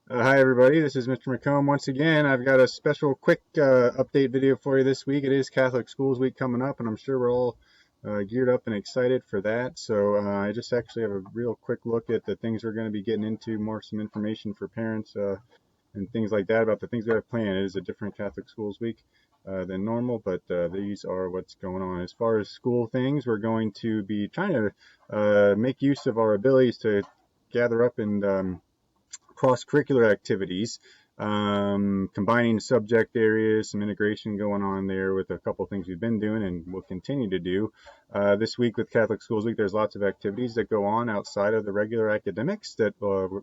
Hi everybody, this is Mr. McComb once again. I've got a special quick update video for you this week. It is Catholic Schools Week coming up, and I'm sure we're all geared up and excited for that. So I just actually have a real quick look at the things we're going to be getting into, some information for parents and things like that about the things we have planned. It is a different Catholic Schools Week than normal, but these are what's going on. As far as school things, we're going to be trying to make use of our abilities to gather up and cross-curricular activities, combining subject areas, some integration going on there with a couple of things we've been doing and will continue to do. This week with Catholic Schools Week, there's lots of activities that go on outside of the regular academics that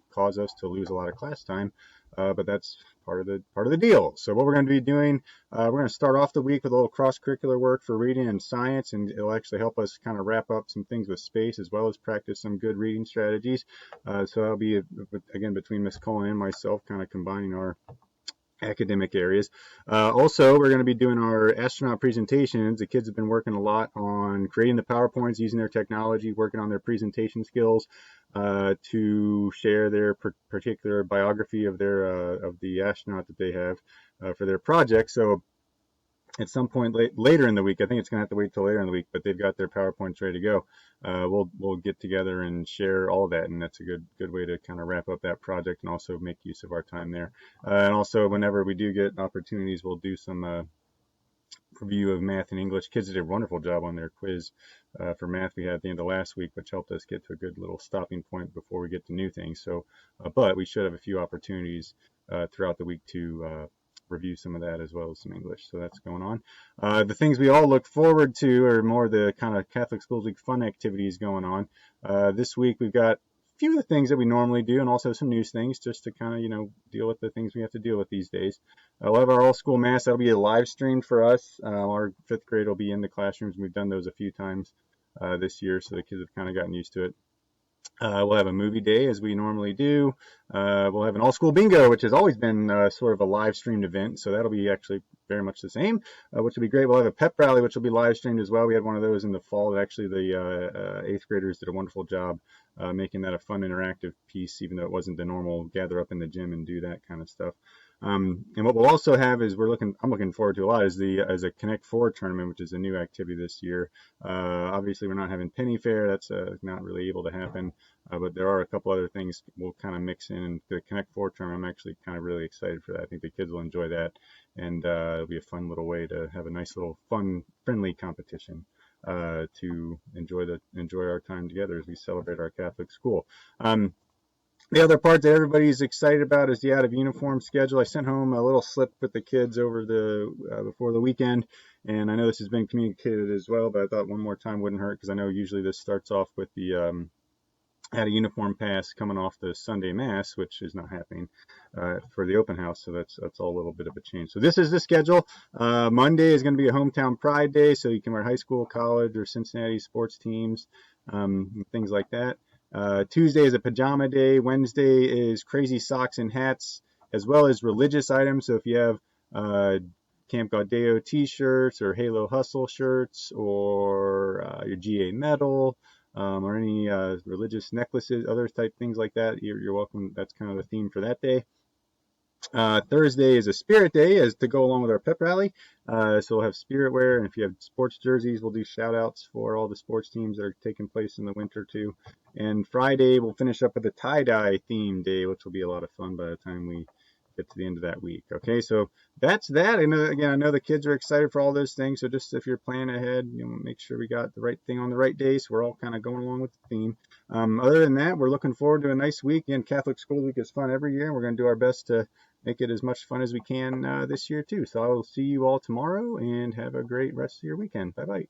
cause us to lose a lot of class time. But that's part of the deal. So what we're going to be doing, we're going to start off the week with a little cross-curricular work for reading and science, and it'll actually help us kind of wrap up some things with space as well as practice some good reading strategies. So that'll be, again, between Miss Cullen and myself, kind of combining our academic areas. Also, we're going to be doing our astronaut presentations. The kids have been working a lot on creating the PowerPoints, using their technology, working on their presentation skills to share their particular biography of the astronaut that they have for their project. So at some point later in the week, I think it's going to have to wait till later in the week, but they've got their PowerPoints ready to go. We'll get together and share all of that, and that's a good way to kind of wrap up that project and also make use of our time there. And also, whenever we do get opportunities, we'll do some review of math and English. Kids did a wonderful job on their quiz for math we had at the end of last week, which helped us get to a good little stopping point before we get to new things. So, but we should have a few opportunities throughout the week to review some of that as well as some English. So that's going on. The things we all look forward to are more the kind of Catholic Schools Week fun activities going on. This week we've got a few of the things that we normally do and also some news things just to kind of, deal with the things we have to deal with these days. We'll have our all school mass. That'll be a live stream for us. Our fifth grade will be in the classrooms. We've done those a few times this year, so the kids have kind of gotten used to it. We'll have a movie day as we normally do. We'll have an all-school bingo, which has always been sort of a live-streamed event, so that'll be actually very much the same, which will be great. We'll have a pep rally, which will be live-streamed as well. We had one of those in the fall that actually the eighth graders did a wonderful job making that a fun, interactive piece, even though it wasn't the normal gather up in the gym and do that kind of stuff. And what we'll also have is I'm looking forward to a lot is a Connect Four tournament, which is a new activity this year. Obviously, we're not having Penny Fair; that's not really able to happen. But there are a couple other things we'll kind of mix in. And the Connect Four tournament, I'm actually kind of really excited for that. I think the kids will enjoy that, and it'll be a fun little way to have a nice little fun, friendly competition to enjoy our time together as we celebrate our Catholic school. The other part that everybody's excited about is the out of uniform schedule. I sent home a little slip with the kids over before the weekend, and I know this has been communicated as well, but I thought one more time wouldn't hurt because I know usually this starts off with the out of uniform pass coming off the Sunday Mass, which is not happening for the open house, so that's all a little bit of a change. So this is the schedule. Monday is going to be a hometown pride day, so you can wear high school, college, or Cincinnati sports teams, things like that. Tuesday is a pajama day. Wednesday is crazy socks and hats, as well as religious items. So if you have Camp Gaudeo t-shirts or Halo Hustle shirts or your GA medal or any religious necklaces, other type things like that, you're welcome. That's kind of the theme for that day. Thursday is a spirit day as to go along with our pep rally. So we'll have spirit wear, and if you have sports jerseys, we'll do shout outs for all the sports teams that are taking place in the winter too. And Friday we'll finish up with a tie-dye theme day, which will be a lot of fun by the time we get to the end of that week. Okay, so that's that. I know the kids are excited for all those things, so just if you're planning ahead, make sure we got the right thing on the right day, so we're all kind of going along with the theme. Other than that, we're looking forward to a nice week. Again, Catholic School Week is fun every year, and we're going to do our best to make it as much fun as we can this year too. So I will see you all tomorrow, and have a great rest of your weekend. Bye-bye.